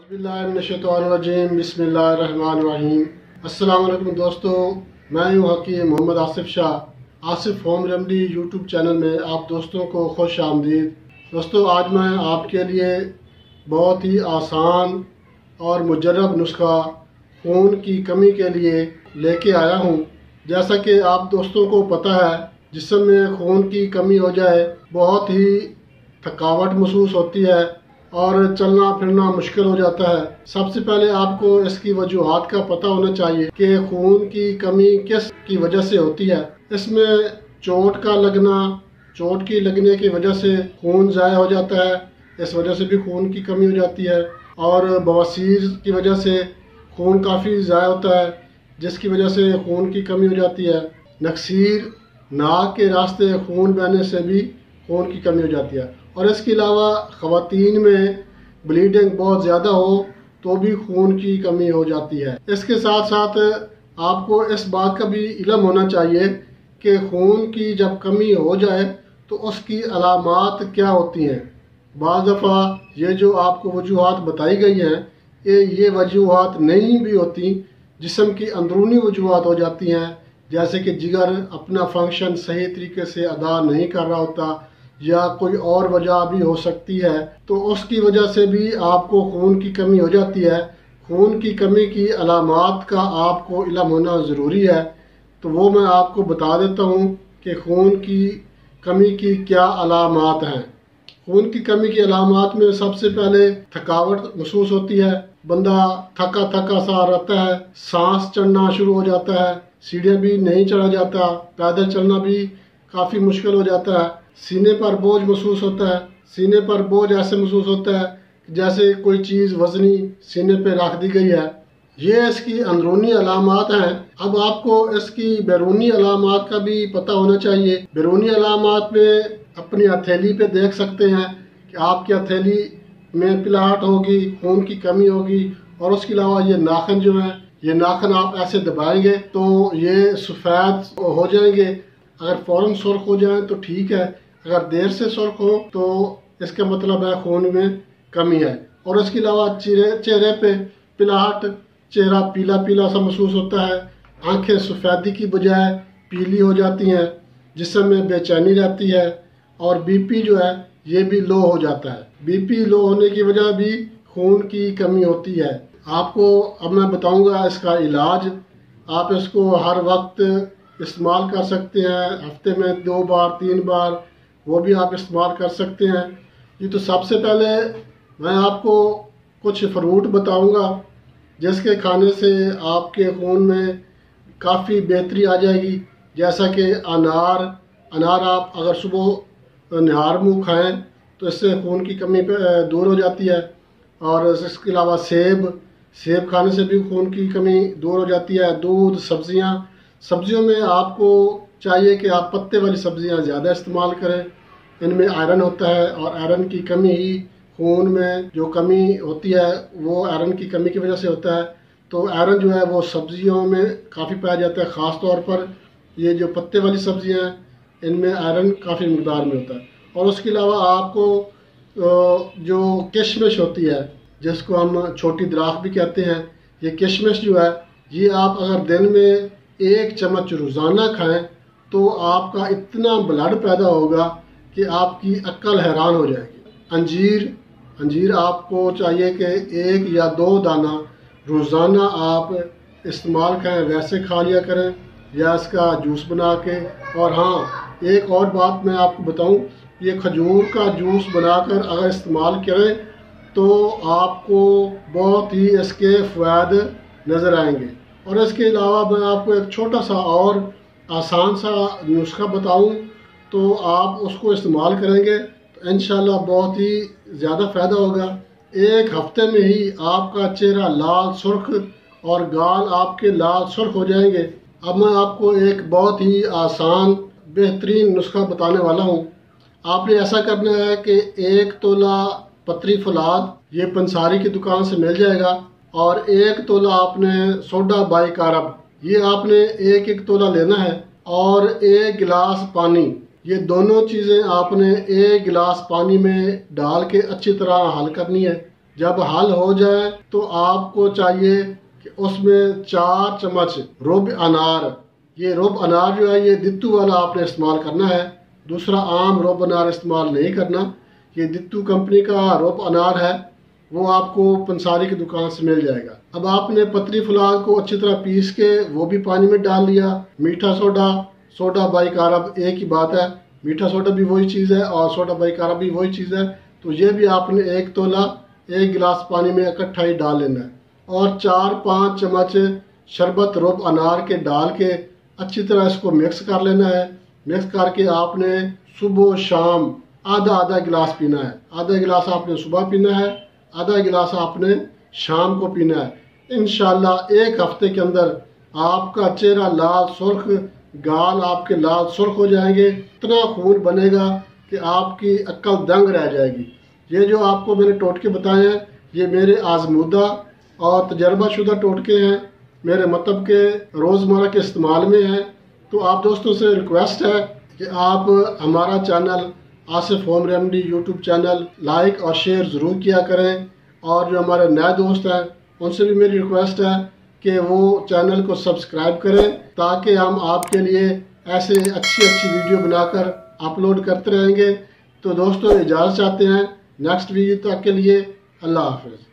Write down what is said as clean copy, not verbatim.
औज़ुबिल्लाहिमिनश्शैतानिर्रजीम बिस्मिल्लाहिर्रहमानिर्रहीम। अस्सलाम वालेकुम दोस्तों, मैं हूँ Hakim Mohammad Asif Shah. Asif home remedy YouTube channel में आप दोस्तों को खुश आमदीद। दोस्तों, आज मैं आपके लिए बहुत ही आसान और मुजर्रब नुस्खा खून की कमी के लिए लेके आया हूँ। जैसा कि आप दोस्तों को पता है, जिस्म में खून की कमी हो जाए बहुत ही थकावट महसूस होती है और चलना फिरना मुश्किल हो जाता है। सबसे पहले आपको इसकी वजूहात का पता होना चाहिए कि खून की कमी किस की वजह से होती है। इसमें चोट का लगना, चोट की लगने की वजह से खून ज़ाया हो जाता है, इस वजह से भी खून की कमी हो जाती है। और बवासीर की वजह से खून काफ़ी ज़ाया होता है, जिसकी वजह से खून की कमी हो जाती है। नक्सीर, नाक के रास्ते खून बहने से भी खून की कमी हो जाती है। और इसके अलावा ख़वातीन में ब्लीडिंग बहुत ज़्यादा हो तो भी खून की कमी हो जाती है। इसके साथ साथ आपको इस बात का भी इल्म होना चाहिए कि खून की जब कमी हो जाए तो उसकी अलामात क्या होती हैं। बाज़ दफ़ा ये जो आपको वजूहात बताई गई हैं, ये वजूहात नहीं भी होती, जिस्म की अंदरूनी वजूहात हो जाती हैं, जैसे कि जिगर अपना फंक्शन सही तरीके से अदा नहीं कर रहा होता या कोई और वजह भी हो सकती है, तो उसकी वजह से भी आपको खून की कमी हो जाती है। खून की कमी की अलामात का आपको इल्म होना ज़रूरी है, तो वो मैं आपको बता देता हूँ कि खून की कमी की क्या अलामात हैं। खून की कमी की अलामात में सबसे पहले थकावट महसूस होती है, बंदा थका थका सा रहता है, सांस चढ़ना शुरू हो जाता है, सीढ़ियाँ भी नहीं चढ़ा जाता, पैदल चलना भी काफ़ी मुश्किल हो जाता है। सीने पर बोझ महसूस होता है, सीने पर बोझ ऐसे महसूस होता है जैसे कोई चीज़ वज़नी सीने पे रख दी गई है। ये इसकी अंदरूनी अलामात हैं। अब आपको इसकी बैरूनी अलामात का भी पता होना चाहिए। बैरूनी अलामात में अपनी हथेली पे देख सकते हैं कि आपकी हथेली में पिलाहट होगी, खून की कमी होगी। और उसके अलावा ये नाखन जो है, ये नाखन आप ऐसे दबाएंगे तो ये सफ़ेद हो जाएंगे। अगर फ़ौरन सुर्ख हो जाए तो ठीक है, अगर देर से सुर्ख हो तो इसका मतलब है खून में कमी है। और इसके अलावा चेहरे पे पिलाहट, चेहरा पीला पीला सा महसूस होता है, आंखें सफ़ेदी की बजाय पीली हो जाती हैं, जिस्म में बेचैनी रहती है और बीपी जो है ये भी लो हो जाता है। बीपी लो होने की वजह भी खून की कमी होती है। आपको अब मैं बताऊंगा इसका इलाज। आप इसको हर वक्त इस्तेमाल कर सकते हैं, हफ्ते में 2 बार 3 बार वो भी आप इस्तेमाल कर सकते हैं। ये तो सबसे पहले मैं आपको कुछ फ्रूट बताऊंगा जिसके खाने से आपके खून में काफ़ी बेहतरी आ जाएगी। जैसा कि अनार आप अगर सुबह निहार मुँह खाएँ तो इससे खून की कमी दूर हो जाती है। और इसके अलावा सेब खाने से भी खून की कमी दूर हो जाती है। दूध, सब्जियों में आपको चाहिए कि आप पत्ते वाली सब्जियां ज़्यादा इस्तेमाल करें, इनमें आयरन होता है और आयरन की कमी ही खून में जो कमी होती है वो आयरन की कमी की वजह से होता है। तो आयरन जो है वो सब्जियों में काफ़ी पाया जाता है, ख़ास तौर पर ये जो पत्ते वाली सब्जियां हैं इनमें आयरन काफ़ी मकदार में होता है। और उसके अलावा आपको जो किशमिश होती है, जिसको हम छोटी द्राख भी कहते हैं, ये किशमिश जो है ये आप अगर दिन में 1 चम्मच रोज़ाना खाएं तो आपका इतना ब्लड पैदा होगा कि आपकी अक्ल हैरान हो जाएगी। अंजीर आपको चाहिए कि 1 या 2 दाना रोज़ाना आप इस्तेमाल करें, वैसे खा लिया करें या इसका जूस बना के। और हाँ, एक और बात मैं आपको बताऊं, ये खजूर का जूस बनाकर अगर इस्तेमाल करें तो आपको बहुत ही इसके फ़ायदे नज़र आएंगे। और इसके अलावा मैं आपको एक छोटा सा और आसान सा नुस्खा बताऊं तो आप उसको इस्तेमाल करेंगे तो इंशाल्लाह बहुत ही ज़्यादा फ़ायदा होगा। 1 हफ्ते में ही आपका चेहरा लाल सुर्ख और गाल आपके लाल सुर्ख हो जाएंगे। अब मैं आपको एक बहुत ही आसान बेहतरीन नुस्खा बताने वाला हूं। आपने ऐसा करना है कि 1 तोला पतरी फौलाद, ये पंसारी की दुकान से मिल जाएगा, और 1 तोला आपने सोडा बाइकार्ब, ये आपने 1 तोला लेना है। और 1 गिलास पानी, ये दोनों चीज़ें आपने 1 गिलास पानी में डाल के अच्छी तरह हल करनी है। जब हल हो जाए तो आपको चाहिए कि उसमें 4 चम्मच रुब अनार, ये रुब अनार जो है ये दित्तू वाला आपने इस्तेमाल करना है, दूसरा आम रुब अनार इस्तेमाल नहीं करना। ये दित्तू कंपनी का रुब अनार है, वो आपको पंसारी की दुकान से मिल जाएगा। अब आपने पतली फुलाग को अच्छी तरह पीस के वो भी पानी में डाल लिया। मीठा सोडा, सोडा बाइकारब एक ही बात है, मीठा सोडा भी वही चीज़ है और सोडा बाइकारब भी वही चीज़ है। तो ये भी आपने 1 तोला 1 गिलास पानी में इकट्ठा ही डाल लेना है और 4-5 चम्मच शरबत रुब अनार के डाल के अच्छी तरह इसको मिक्स कर लेना है। मिक्स करके आपने सुबह शाम आधा आधा गिलास पीना है। आधा गिलास आपने सुबह पीना है, आधा गिलास आपने शाम को पीना है। इंशाल्लाह 1 हफ्ते के अंदर आपका चेहरा लाल सुर्ख, गाल आपके लाल सुर्ख हो जाएंगे, इतना खून बनेगा कि आपकी अक्ल दंग रह जाएगी। ये जो आपको मैंने टोटके बताए हैं ये मेरे आजमूदा और तजर्बाशुदा टोटके हैं, मेरे मतलब के रोज़मर्रा के इस्तेमाल में हैं। तो आप दोस्तों से रिक्वेस्ट है कि आप हमारा channel Asif home remedy YouTube channel like और शेयर ज़रूर किया करें। और जो हमारे नए दोस्त हैं उनसे भी मेरी रिक्वेस्ट है कि वो चैनल को सब्सक्राइब करें ताकि हम आपके लिए ऐसे अच्छी वीडियो बनाकर अपलोड करते रहेंगे। तो दोस्तों इजाज़त चाहते हैं, नेक्स्ट वीडियो तक के लिए अल्लाह हाफ़िज़।